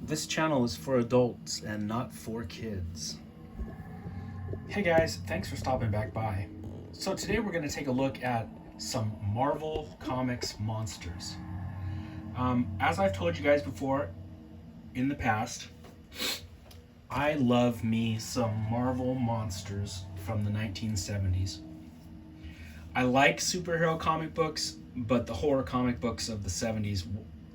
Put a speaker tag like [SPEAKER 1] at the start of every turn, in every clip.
[SPEAKER 1] This channel is for adults and not for kids. Hey guys, thanks for stopping back by. So today we're going to take a look at some Marvel Comics monsters. As I've told you guys before in the past, I love me some Marvel monsters from the 1970s. I like superhero comic books, but the horror comic books of the 70s,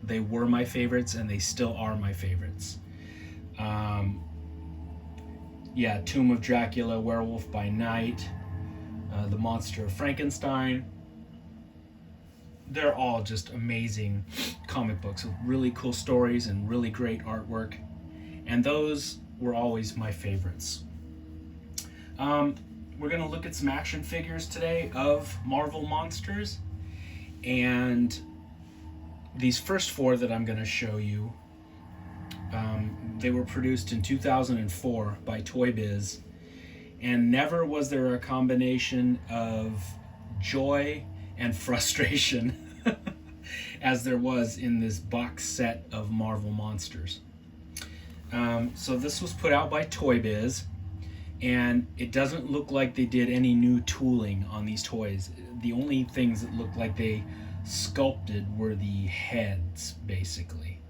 [SPEAKER 1] they were my favorites and they still are my favorites. Tomb of Dracula, Werewolf by Night, The Monster of Frankenstein. They're all just amazing comic books with really cool stories and really great artwork. And those were always my favorites. We're going to look at some action figures today of Marvel monsters. And these first four that I'm going to show you, they were produced in 2004 by Toy Biz. And never was there a combination of joy and frustration as there was in this box set of Marvel monsters. So this was put out by Toy Biz, and it doesn't look like they did any new tooling on these toys. The only things that looked like they sculpted were the heads, basically.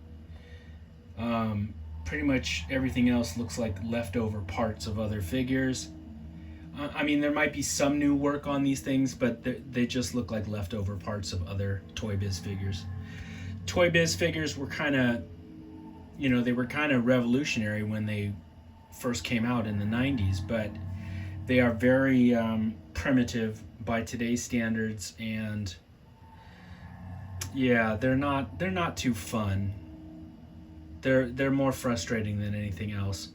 [SPEAKER 1] Pretty much everything else looks like leftover parts of other figures. I mean, there might be some new work on these things, but they just look like leftover parts of other Toy Biz figures. Toy Biz figures were kind of, they were kind of revolutionary when they first came out in the 90s, but they are very primitive by today's standards, and yeah, they're not too fun. They're more frustrating than anything else.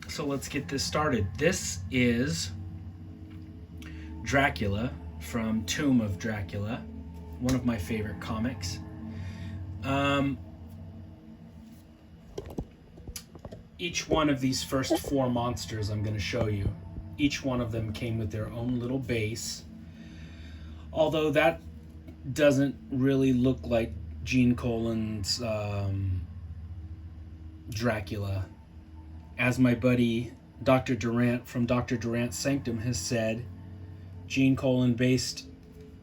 [SPEAKER 1] So let's get this started. This is Dracula from Tomb of Dracula, one of my favorite comics. Each one of these first four monsters I'm going to show you, each one of them came with their own little base. Although that doesn't really look like Gene Colan's Dracula. As my buddy Dr. Durant from Dr. Durant's Sanctum has said, Gene Colan based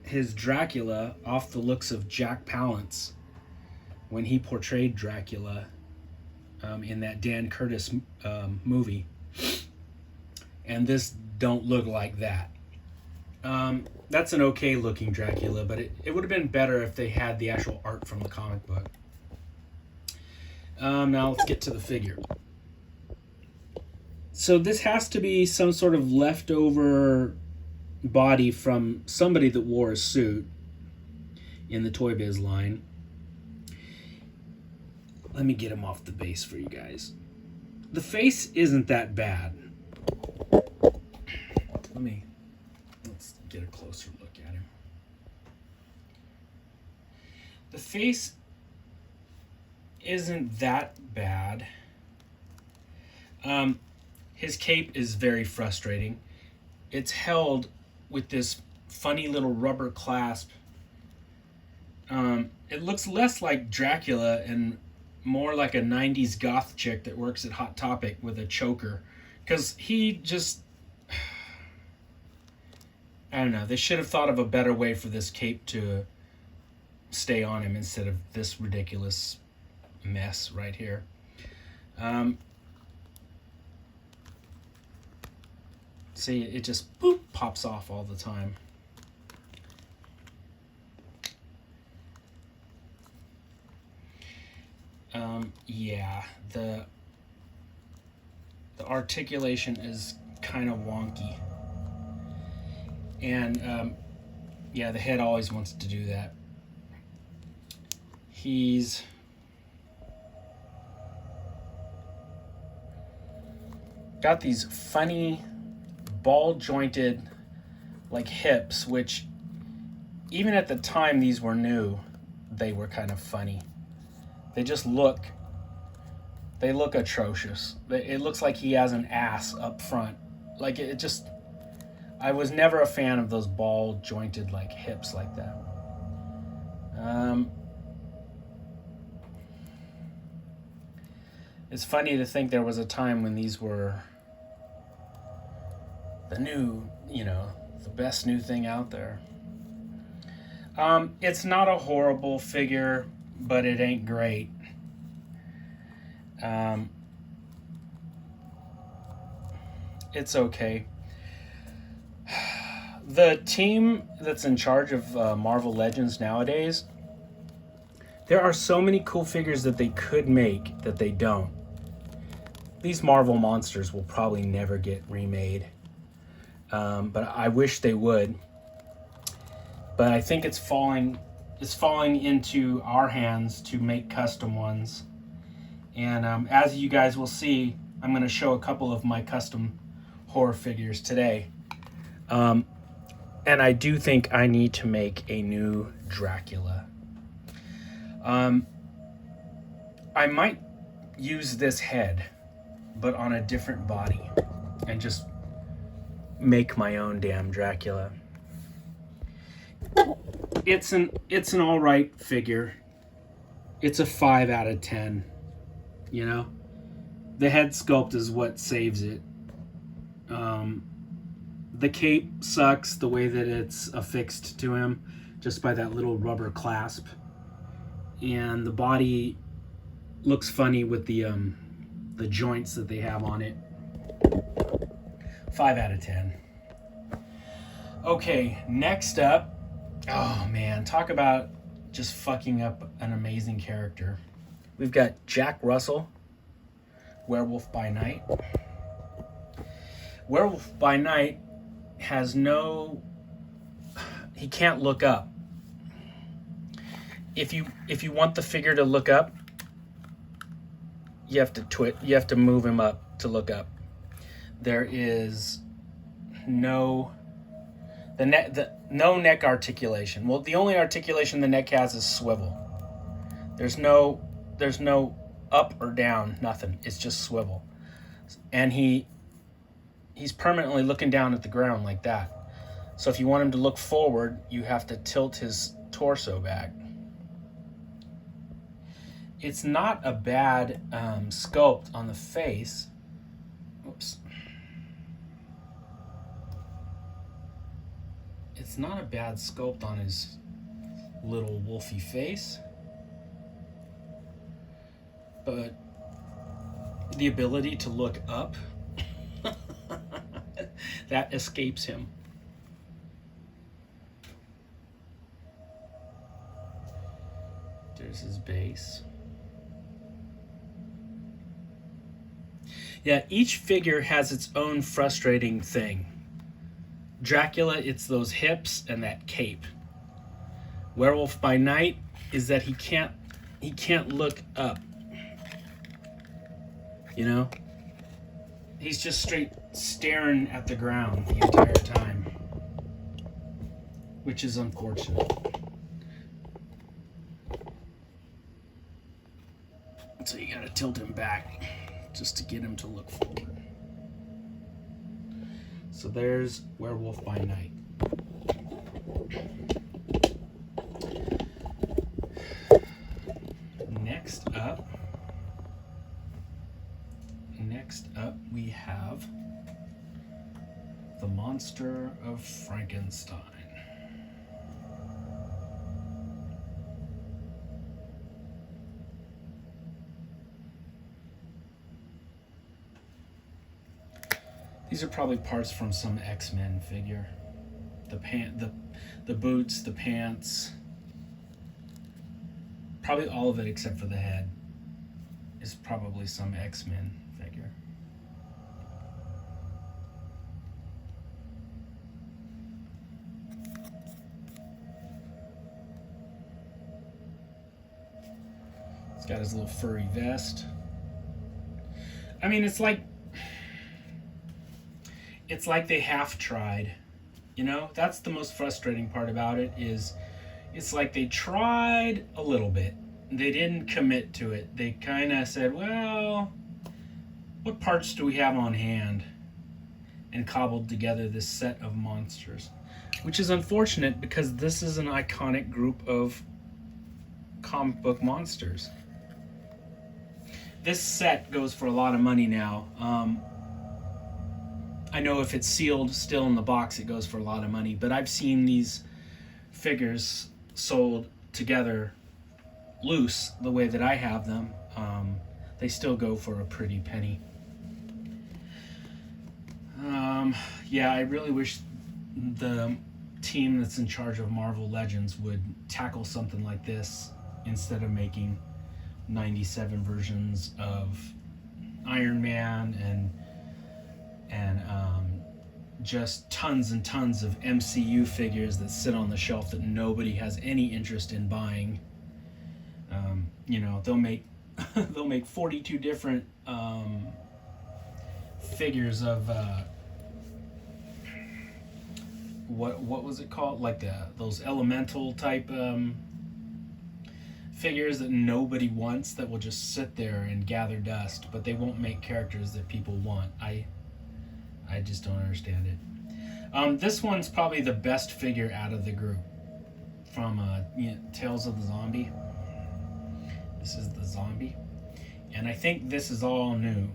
[SPEAKER 1] his Dracula off the looks of Jack Palance when he portrayed Dracula in that Dan Curtis movie. And this don't look like that. That's an okay looking Dracula, but it would have been better if they had the actual art from the comic book. Now let's get to the figure. So this has to be some sort of leftover body from somebody that wore a suit in the Toy Biz line. Let me get him off the base for you guys. The face isn't that bad. Let's get a closer look at him. The face isn't that bad. His cape is very frustrating. It's held with this funny little rubber clasp. It looks less like Dracula and more like a 90s goth chick that works at Hot Topic with a choker. Because he just... I don't know. They should have thought of a better way for this cape to stay on him instead of this ridiculous mess right here. See, it just boop, pops off all the time. The articulation is kind of wonky. And the head always wants to do that. He's got these funny ball jointed like hips, which even at the time these were new, they were kind of funny. They look atrocious. It looks like he has an ass up front. Like I was never a fan of those ball jointed like hips like that. It's funny to think there was a time when these were the new, the best new thing out there. It's not a horrible figure, but it ain't great. It's okay. The team that's in charge of Marvel Legends nowadays, there are so many cool figures that they could make that they don't. These Marvel monsters will probably never get remade, but I wish they would. But I think it's falling into our hands to make custom ones. And as you guys will see, I'm going to show a couple of my custom horror figures today. And I do think I need to make a new Dracula. I might use this head, but on a different body, and just make my own damn Dracula. It's an all right figure. It's a 5 out of 10. The head sculpt is what saves it. The cape sucks the way that it's affixed to him, just by that little rubber clasp. And the body looks funny with the joints that they have on it. 5 out of 10. Okay, next up. Oh man, talk about just fucking up an amazing character. We've got Jack Russell, Werewolf by Night. Werewolf by Night has he can't look up. If you want the figure to look up, you have to move him up to look up. There is no neck articulation. Well, the only articulation the neck has is swivel. There's no up or down, nothing. It's just swivel. And he's permanently looking down at the ground like that. So if you want him to look forward, you have to tilt his torso back. It's not a bad sculpt on the face. Oops. It's not a bad sculpt on his little wolfy face. But the ability to look up, that escapes him. There's his base. Yeah, each figure has its own frustrating thing. Dracula, it's those hips and that cape. Werewolf by Night is that he can't look up. He's just straight staring at the ground the entire time, which is unfortunate. So you gotta tilt him back just to get him to look forward. So there's Werewolf by Night. Next up we have the Monster of Frankenstein. These are probably parts from some X-Men figure. The boots, the pants, probably all of it except for the head is probably some X-Men figure. He's got his little furry vest. I mean, it's like they half tried. That's the most frustrating part about it, is it's like they tried a little bit. They didn't commit to it. They kind of said, well, what parts do we have on hand? And cobbled together this set of monsters. Which is unfortunate, because this is an iconic group of comic book monsters. This set goes for a lot of money now. I know if it's sealed still in the box, it goes for a lot of money. But I've seen these figures sold together loose the way that I have them. They still go for a pretty penny. Yeah, I really wish the team that's in charge of Marvel Legends would tackle something like this instead of making 97 versions of Iron Man and just tons and tons of MCU figures that sit on the shelf that nobody has any interest in buying. You know, they'll make 42 different figures of what was it called? Like those elemental type figures that nobody wants, that will just sit there and gather dust, but they won't make characters that people want. I just don't understand it. This one's probably the best figure out of the group from Tales of the Zombie. This is the zombie, and I think this is all new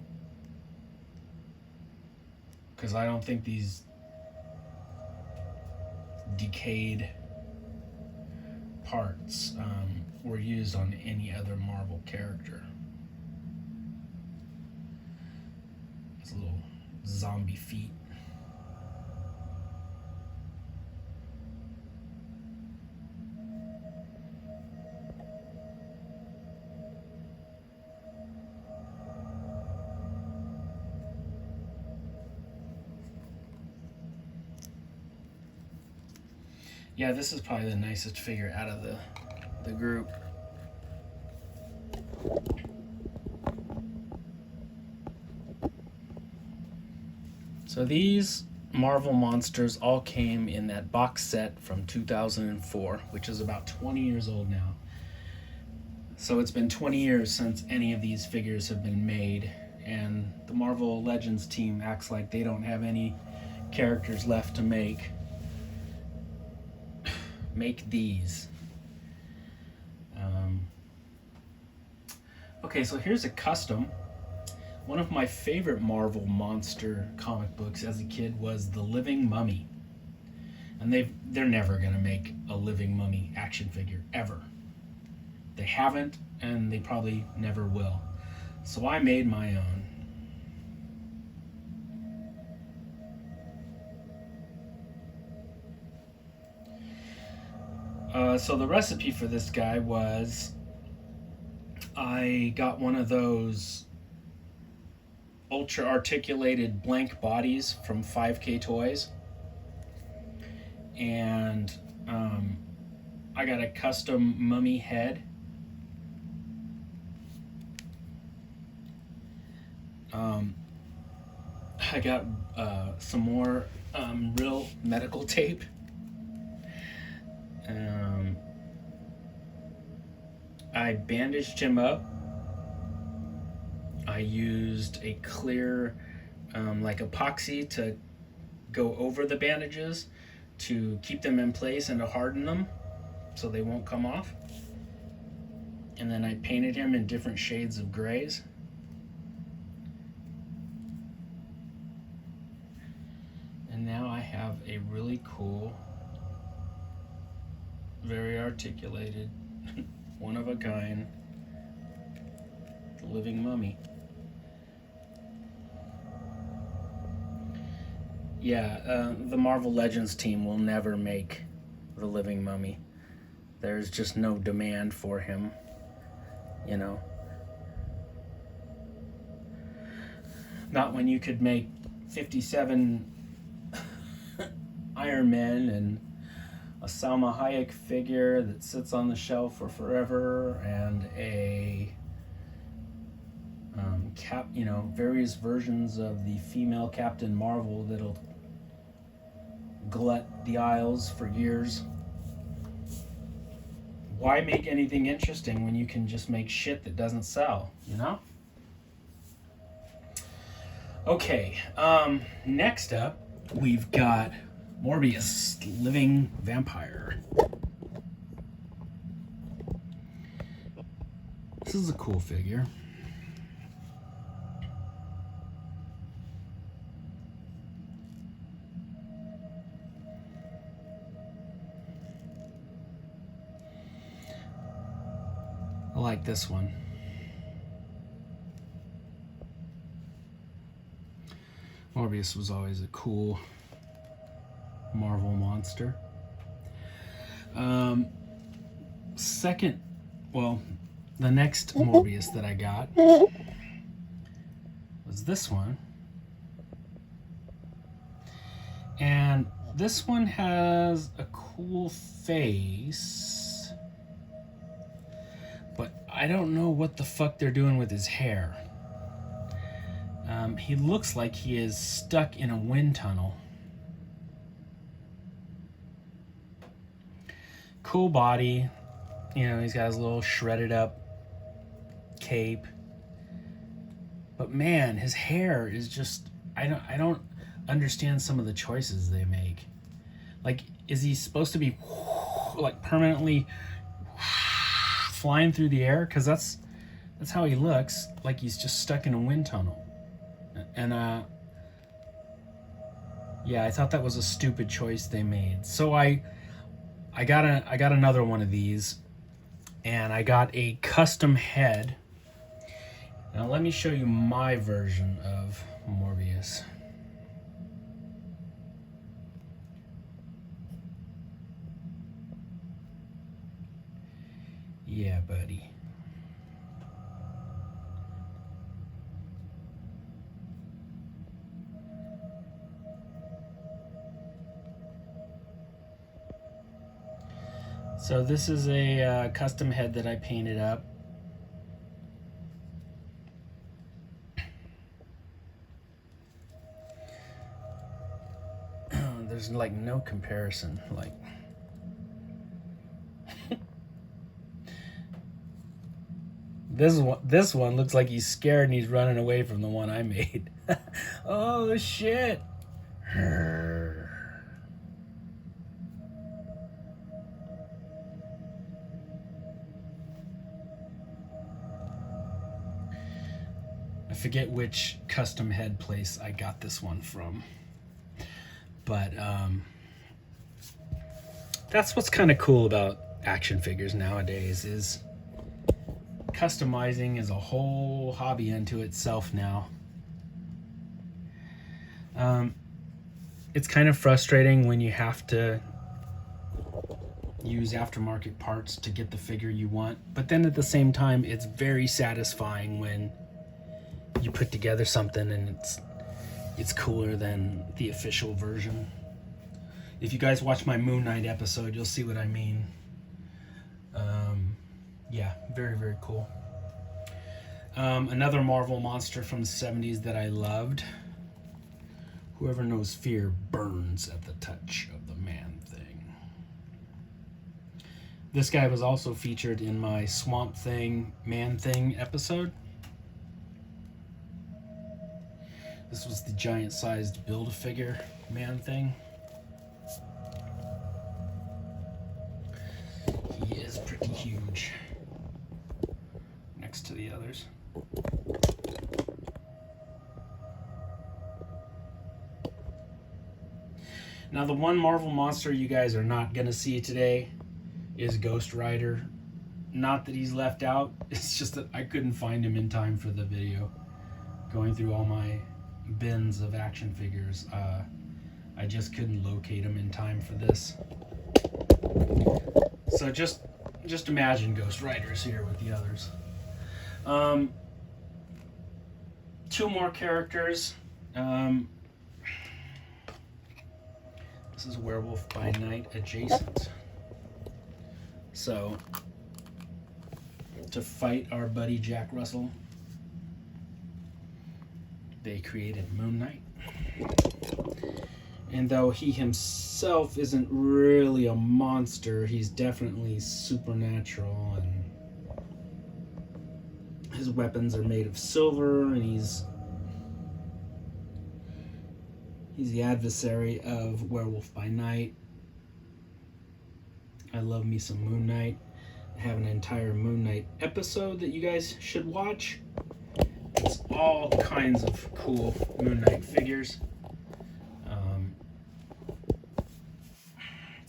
[SPEAKER 1] because I don't think these decayed parts were used on any other Marvel character. It's a little zombie feet. Yeah, this is probably the nicest figure out of the group. So these Marvel monsters all came in that box set from 2004, which is about 20 years old now. So it's been 20 years since any of these figures have been made, and the Marvel Legends team acts like they don't have any characters left to make these. Okay, so here's a custom. One of my favorite Marvel monster comic books as a kid was The Living Mummy. And they're never gonna make a Living Mummy action figure, ever. They haven't, and they probably never will. So I made my own. So the recipe for this guy was, I got one of those ultra articulated blank bodies from 5K Toys, and I got a custom mummy head. I got some more real medical tape. I bandaged him up. I used a clear like epoxy to go over the bandages to keep them in place and to harden them so they won't come off. And then I painted him in different shades of grays. And now I have a really cool, very articulated, one of a kind, living mummy. Yeah, the Marvel Legends team will never make the Living Mummy. There's just no demand for him, you know. Not when you could make 57 Iron Men and a Salma Hayek figure that sits on the shelf for forever, and a various versions of the female Captain Marvel that'll glut the aisles for years. Why make anything interesting when you can just make shit that doesn't sell, you know? Okay, next up, we've got Morbius, living vampire. This is a cool figure. like this one. Morbius was always a cool Marvel monster. Second, well, the next Morbius that I got was this one. And this one has a cool face, but I don't know what the fuck they're doing with his hair. He looks like he is stuck in a wind tunnel. Cool body. You know, he's got his little shredded up cape. But man, his hair is just, I don't understand some of the choices they make. Like, is he supposed to be like permanently flying through the air? Because that's how he looks, like he's just stuck in a wind tunnel. And yeah, I thought that was a stupid choice they made. So I got another one of these, and I got a custom head. Now let me show you my version of Morbius. Yeah, buddy. So this is a custom head that I painted up. There's like no comparison. Like this one looks like he's scared and he's running away from the one I made. Oh shit. I forget which custom head place I got this one from, but that's what's kind of cool about action figures nowadays, is customizing is a whole hobby unto itself now. It's kind of frustrating when you have to use aftermarket parts to get the figure you want, but then at the same time, it's very satisfying when you put together something and it's cooler than the official version. If you guys watch my Moon Knight episode, you'll see what I mean. Yeah, very, very cool. Another Marvel monster from the 70s that I loved. Whoever knows fear burns at the touch of the Man-Thing. This guy was also featured in my Swamp Thing, Man-Thing episode. This was the giant-sized Build-A-Figure Man-Thing. He is pretty huge next to the others. Now, the one Marvel monster you guys are not going to see today is Ghost Rider. Not that he's left out, it's just that I couldn't find him in time for the video. Going through all my bins of action figures, I just couldn't locate him in time for this. So just imagine Ghost Rider's here with the others. Two more characters. This is Werewolf by Night adjacent. So, to fight our buddy Jack Russell, they created Moon Knight. And though he himself isn't really a monster, he's definitely supernatural, and his weapons are made of silver, and he's the adversary of Werewolf by Night. I love me some Moon Knight. I have an entire Moon Knight episode that you guys should watch. It's all kinds of cool Moon Knight figures.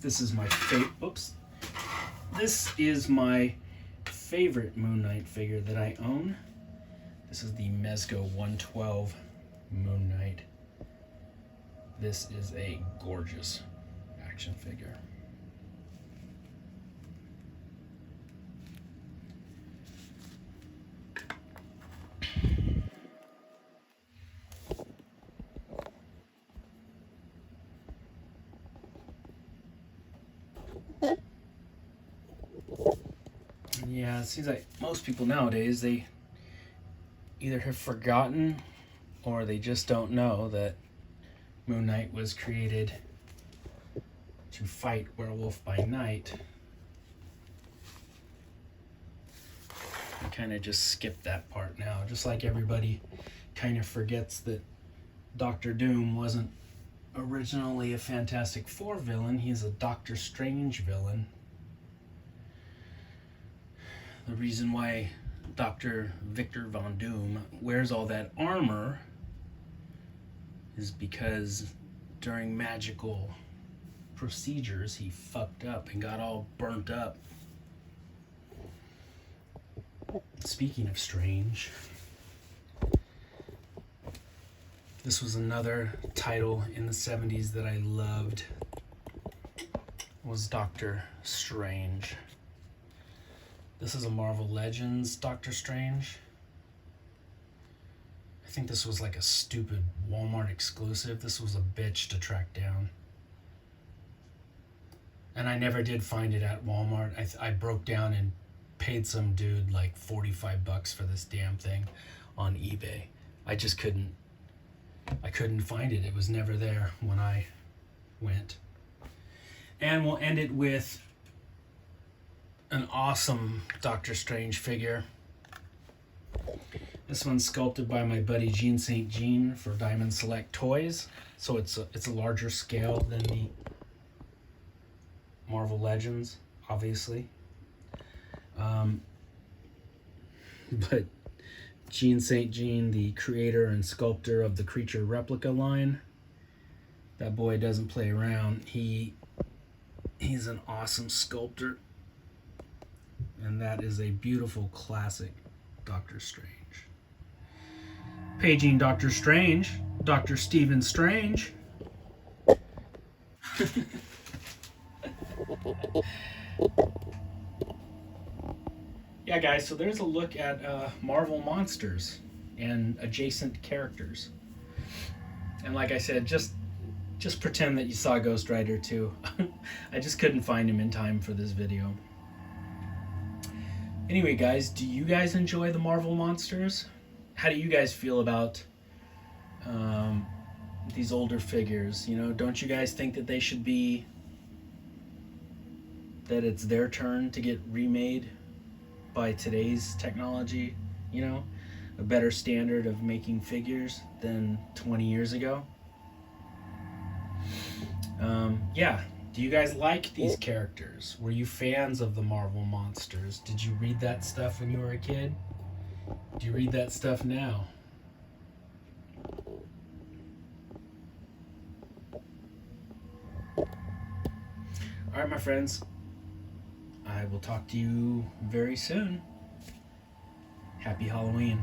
[SPEAKER 1] This is my favorite favorite Moon Knight figure that I own. This is the Mezco 112 Moon Knight. This is a gorgeous action figure. Yeah, it seems like most people nowadays, they either have forgotten or they just don't know that Moon Knight was created to fight Werewolf by night. I kind of just skip that part now, just like everybody kind of forgets that Doctor Doom wasn't originally a Fantastic Four villain. He's a Doctor Strange villain. The reason why Dr. Victor Von Doom wears all that armor is because during magical procedures he fucked up and got all burnt up. Speaking of strange, this was another title in the 70s that I loved, was Doctor Strange. This is a Marvel Legends Doctor Strange. I think this was like a stupid Walmart exclusive. This was a bitch to track down. And I never did find it at Walmart. I broke down and paid some dude like $45 for this damn thing on eBay. I just couldn't find it. It was never there when I went. And we'll end it with an awesome Doctor Strange figure. This one's sculpted by my buddy Jean St. Jean for Diamond Select Toys. So it's a larger scale than the Marvel Legends, obviously. But Jean St. Jean, the creator and sculptor of the Creature replica line, that boy doesn't play around. He's an awesome sculptor. And that is a beautiful classic Doctor Strange. Paging Doctor Strange, Dr. Stephen Strange. Yeah, guys, so there's a look at Marvel monsters and adjacent characters. And like I said, just pretend that you saw Ghost Rider 2. I just couldn't find him in time for this video. Anyway, guys, do you guys enjoy the Marvel monsters? How do you guys feel about these older figures? You know, don't you guys think that they should be, that it's their turn to get remade by today's technology? You know, a better standard of making figures than 20 years ago? Yeah. Do you guys like these characters? Were you fans of the Marvel monsters? Did you read that stuff when you were a kid? Do you read that stuff now? All right, my friends. I will talk to you very soon. Happy Halloween.